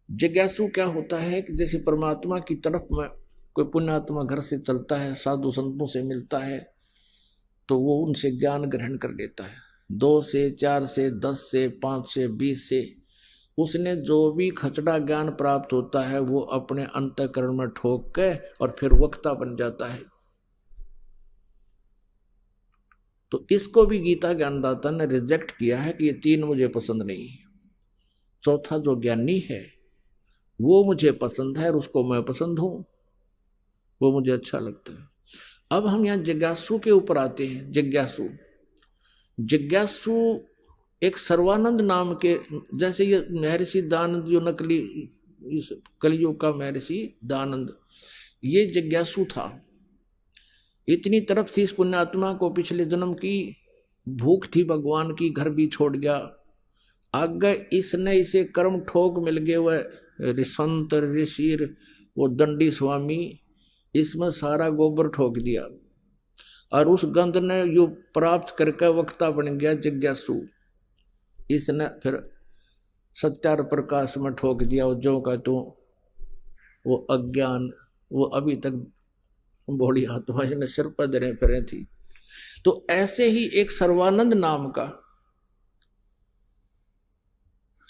जिज्ञासु क्या होता है कि जैसे परमात्मा की तरफ में कोई पुण्यात्मा घर से चलता है, साधु संतों से मिलता है, तो वो उनसे ज्ञान ग्रहण कर लेता है। 2 से 4 से 10 से 5 से 20 से उसने जो भी खचड़ा ज्ञान प्राप्त होता है वो अपने अंतःकरण में ठोक के और फिर वक्ता बन जाता है। तो इसको भी गीता ज्ञानदाता ने रिजेक्ट किया है कि ये 3 मुझे पसंद नहीं। चौथा जो ज्ञानी है वो मुझे पसंद है, और उसको मैं पसंद हूं, वो मुझे अच्छा लगता है। अब हम यहाँ जिज्ञासु के ऊपर आते हैं। जिज्ञासु, जिज्ञासु एक सर्वानंद नाम के, जैसे ये महर्षि दानंद जो नकली इस कलयुग का महर्षि दानंद, ये जिज्ञासु था। इतनी तरफ थी इस पुण्यात्मा को, पिछले जन्म की भूख थी भगवान की, घर भी छोड़ गया। आगे इसने इसे कर्म ठोक मिल गए, वह संत ऋषि वो दंडी स्वामी, इसमें सारा गोबर ठोक दिया और उस गंध ने यो प्राप्त करके वक्ता बन गया जिज्ञासु। इसने फिर सत्यार प्रकाश में ठोक दिया जो का तो वो अज्ञान, वो अभी तक भोली आत्मा ने सिर पर धरे फिरे थी। तो ऐसे ही एक सर्वानंद नाम का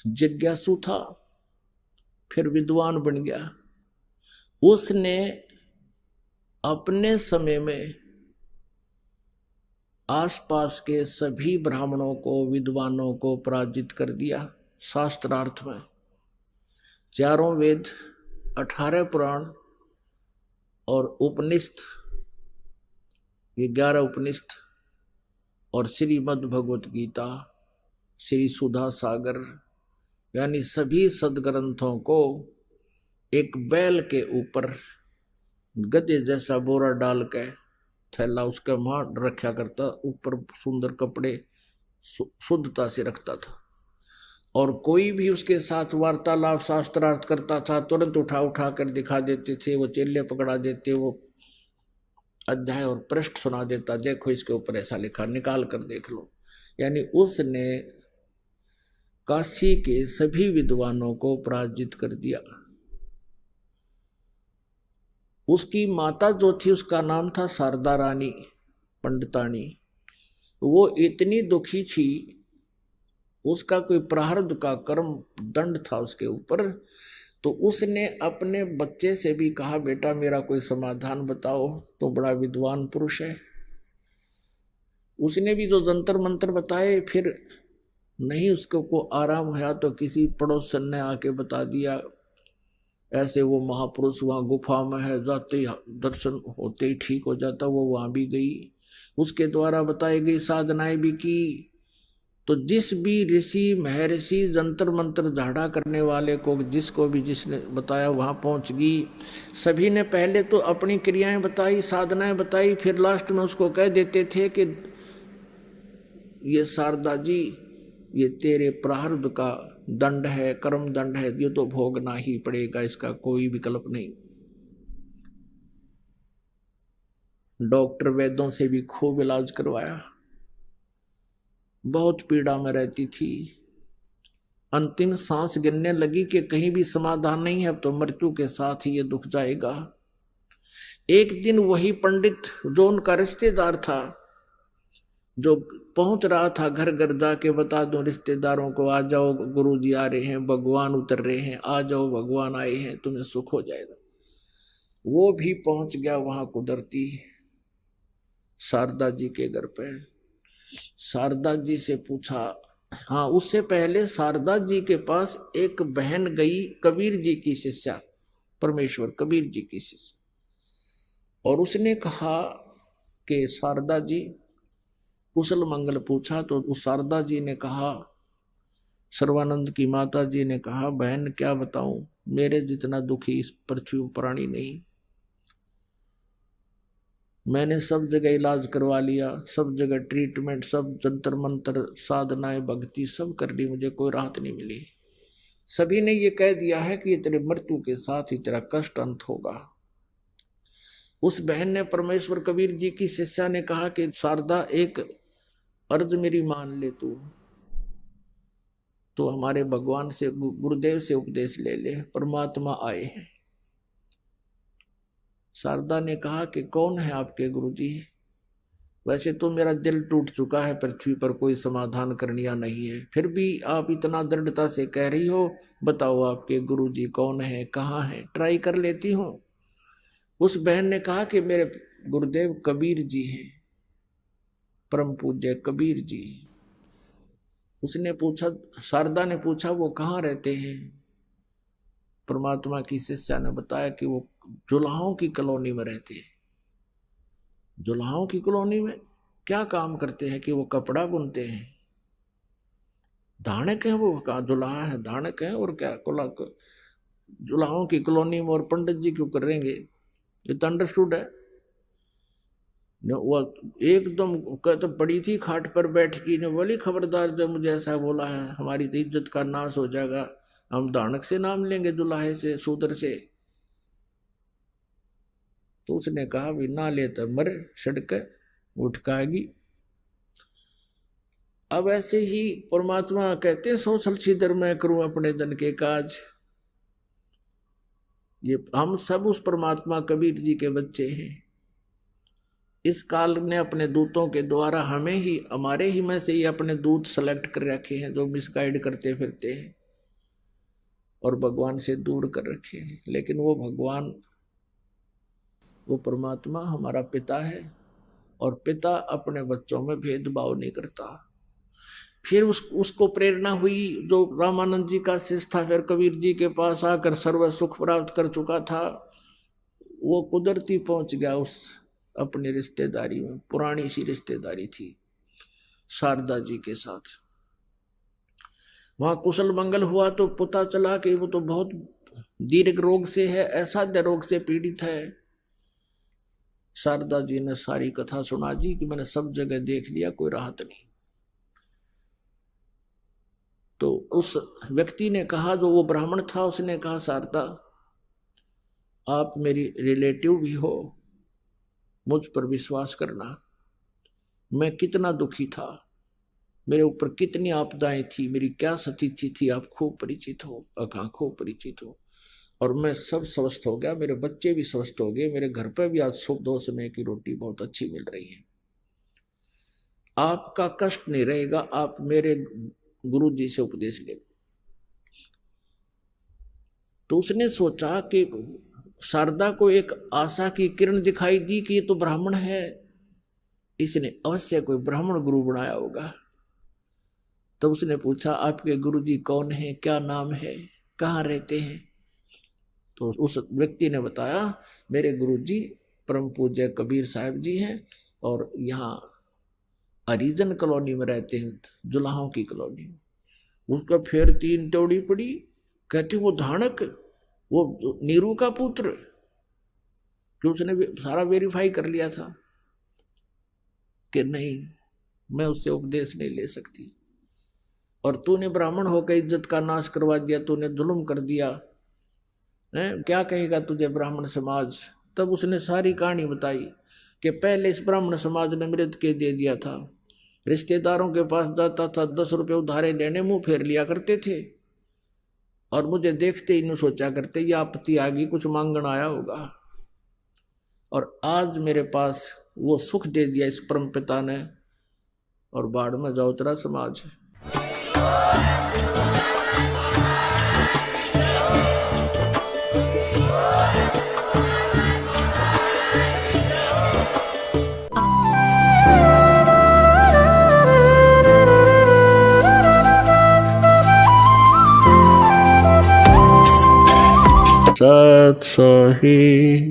जिज्ञासु था, फिर विद्वान बन गया। उसने अपने समय में आसपास के सभी ब्राह्मणों को, विद्वानों को पराजित कर दिया शास्त्रार्थ में। 4 वेद, 18 पुराण और उपनिषद, ये 11 उपनिषद और श्रीमद् भगवत गीता, श्री सुधा सागर, यानी सभी सदग्रंथों को एक बैल के ऊपर गधे जैसा बोरा डाल के थैला उसके वहां रखा करता, ऊपर सुंदर कपड़े शुद्धता से रखता था। और कोई भी उसके साथ वार्तालाप शास्त्रार्थ करता था तुरंत उठा उठा कर दिखा देते थे, वो चेले पकड़ा देते, वो अध्याय और पृष्ठ सुना देता, देखो इसके ऊपर ऐसा लिखा, निकाल कर देख लो। यानी उसने काशी के सभी विद्वानों को पराजित कर दिया। उसकी माता जो थी उसका नाम था शारदा रानी पंडितानी। वो इतनी दुखी थी, उसका कोई प्रारब्ध का कर्म दंड था उसके ऊपर, तो उसने अपने बच्चे से भी कहा, बेटा मेरा कोई समाधान बताओ, तो बड़ा विद्वान पुरुष है। उसने भी जो जंतर मंत्र बताए, फिर नहीं उसको को आराम हुआ तो किसी पड़ोसन ने आके बता दिया, ऐसे वो महापुरुष वहाँ गुफा में है, जाते ही दर्शन होते ही ठीक हो जाता। वो वहाँ भी गई, उसके द्वारा बताई गई साधनाएं भी की। तो जिस भी ऋषि महर्षि जंतर मंत्र झाड़ा करने वाले को, जिसको भी जिसने बताया वहाँ पहुँच गई। सभी ने पहले तो अपनी क्रियाएं बताई, साधनाएं बताई, फिर लास्ट में उसको कह देते थे कि ये शारदा जी, ये तेरे प्रारब्ध का दंड है, कर्म दंड है, ये तो भोगना ही पड़ेगा, इसका कोई विकल्प नहीं। डॉक्टर वैद्यों से भी खूब इलाज करवाया, बहुत पीड़ा में रहती थी। अंतिम सांस गिरने लगी कि कहीं भी समाधान नहीं है, अब तो मृत्यु के साथ ही ये दुख जाएगा। एक दिन वही पंडित जो उनका रिश्तेदार था, जो पहुंच रहा था घर घर जाके बता दो रिश्तेदारों को, आ जाओ गुरुजी आ रहे हैं, भगवान उतर रहे हैं, आ जाओ भगवान आए हैं, तुम्हें सुख हो जाएगा। वो भी पहुंच गया वहां कुदरती शारदा जी के घर पे। शारदा जी से पूछा, हाँ उससे पहले शारदा जी के पास एक बहन गई, कबीर जी की शिष्या, परमेश्वर कबीर जी की शिष्या, और उसने कहा कि शारदा जी कुशल मंगल पूछा। तो उस शारदा जी ने कहा, सर्वानंद की माता जी ने कहा, बहन क्या बताऊं, मेरे जितना दुखी इस पृथ्वी प्राणी नहीं। मैंने सब जगह इलाज करवा लिया, सब जगह ट्रीटमेंट, सब जंतर मंत्र साधनाएं भक्ति सब कर ली, मुझे कोई राहत नहीं मिली। सभी ने ये कह दिया है कि तेरे मृत्यु के साथ ही तेरा कष्ट अंत होगा। उस बहन ने परमेश्वर कबीर जी की शिष्या ने कहा कि शारदा एक अर्ज मेरी मान ले, तू तो हमारे भगवान से गुरुदेव से उपदेश ले ले, परमात्मा आए हैं। शारदा ने कहा कि कौन है आपके गुरुजी? वैसे तो मेरा दिल टूट चुका है, पृथ्वी पर कोई समाधान करनिया नहीं है, फिर भी आप इतना दृढ़ता से कह रही हो, बताओ आपके गुरुजी कौन है, कहाँ है, ट्राई कर लेती हूँ। उस बहन ने कहा कि मेरे गुरुदेव कबीर जी हैं, परम पूज्य कबीर जी। उसने पूछा, शारदा ने पूछा, वो कहाँ रहते हैं? परमात्मा की शिष्या ने बताया कि वो जुलाहों की कॉलोनी में रहते हैं। दुल्हाओं की कॉलोनी में क्या काम करते हैं कि वो कपड़ा बुनते हैं? धानक है वो, कहा दुल्हा है, धानक है। और क्या दुल्हाओं की कॉलोनी में और पंडित जी क्यों करेंगे? ये तो अंडरस्टूड है। वो एकदम तो पड़ी थी खाट पर बैठ की, ने बोली खबरदार जब मुझे ऐसा बोला है हमारी तो इज्जत का नाश हो जाएगा, हम धानक से नाम लेंगे दुल्हे से, शूद्र से। तो उसने कहा भी ना ले तो मर, सड़क उठकाएगी। अब ऐसे ही परमात्मा कहते हैं सोशल सीधर मैं करूं अपने जन के काज। ये हम सब उस परमात्मा कबीर जी के बच्चे हैं। इस काल ने अपने दूतों के द्वारा हमें ही, हमारे ही में से ही अपने दूत सेलेक्ट कर रखे हैं जो मिसगाइड करते फिरते हैं और भगवान से दूर कर रखे हैं। लेकिन वो भगवान, वो परमात्मा हमारा पिता है और पिता अपने बच्चों में भेदभाव नहीं करता। फिर उसको प्रेरणा हुई, जो रामानंद जी का शिष्य था, फिर कबीर जी के पास आकर सर्व सुख प्राप्त कर चुका था, वो कुदरती पहुंच गया उस अपनी रिश्तेदारी में। पुरानी सी रिश्तेदारी थी शारदा जी के साथ। वहां कुशल मंगल हुआ तो पता चला कि वो तो बहुत दीर्घ रोग से है, असाध्य रोग से पीड़ित है। शारदा जी ने सारी कथा सुना दी कि मैंने सब जगह देख लिया, कोई राहत नहीं। तो उस व्यक्ति ने कहा, जो वो ब्राह्मण था, उसने कहा शारदा आप मेरी रिलेटिव भी हो, मुझ पर विश्वास करना, मैं कितना दुखी था, मेरे ऊपर कितनी आपदाएं थी, मेरी क्या स्थिति थी, आप खूब परिचित हो, खूब परिचित हो। और मैं सब स्वस्थ हो गया, मेरे बच्चे भी स्वस्थ हो गए, मेरे घर पर भी आज सुबह 2 समय की रोटी बहुत अच्छी मिल रही है, आपका कष्ट नहीं रहेगा, आप मेरे गुरु जी से उपदेश ले। तो उसने सोचा कि शारदा को एक आशा की किरण दिखाई दी कि ये तो ब्राह्मण है, इसने अवश्य कोई ब्राह्मण गुरु बनाया होगा। तो उसने पूछा आपके गुरुजी कौन है, क्या नाम है, कहाँ रहते हैं? तो उस व्यक्ति ने बताया मेरे गुरुजी परम पूज्य कबीर साहब जी हैं और यहाँ हरिजन कॉलोनी में रहते हैं, जुलाहों की कॉलोनी में। उसका फिर 3 टोड़ी पड़ी, कहते वो धानक, वो नीरू का पुत्र, कि उसने सारा वेरीफाई कर लिया था कि नहीं मैं उससे उपदेश नहीं ले सकती, और तूने ब्राह्मण होकर इज्जत का नाश करवा दिया, तूने जुल्म कर दिया है, क्या कहेगा तुझे ब्राह्मण समाज। तब उसने सारी कहानी बताई कि पहले इस ब्राह्मण समाज ने मृत के दे दिया था, रिश्तेदारों के पास जाता था, 10 रुपये उधारे लेने मुंह फेर लिया करते थे, और मुझे देखते ही नहीं सोचा करते ये आपत्ति आ गई, कुछ मांगण आया होगा। और आज मेरे पास वो सुख दे दिया इस परम पिता ने, और बाढ़ में जाओ तेरा समाज। सत सही।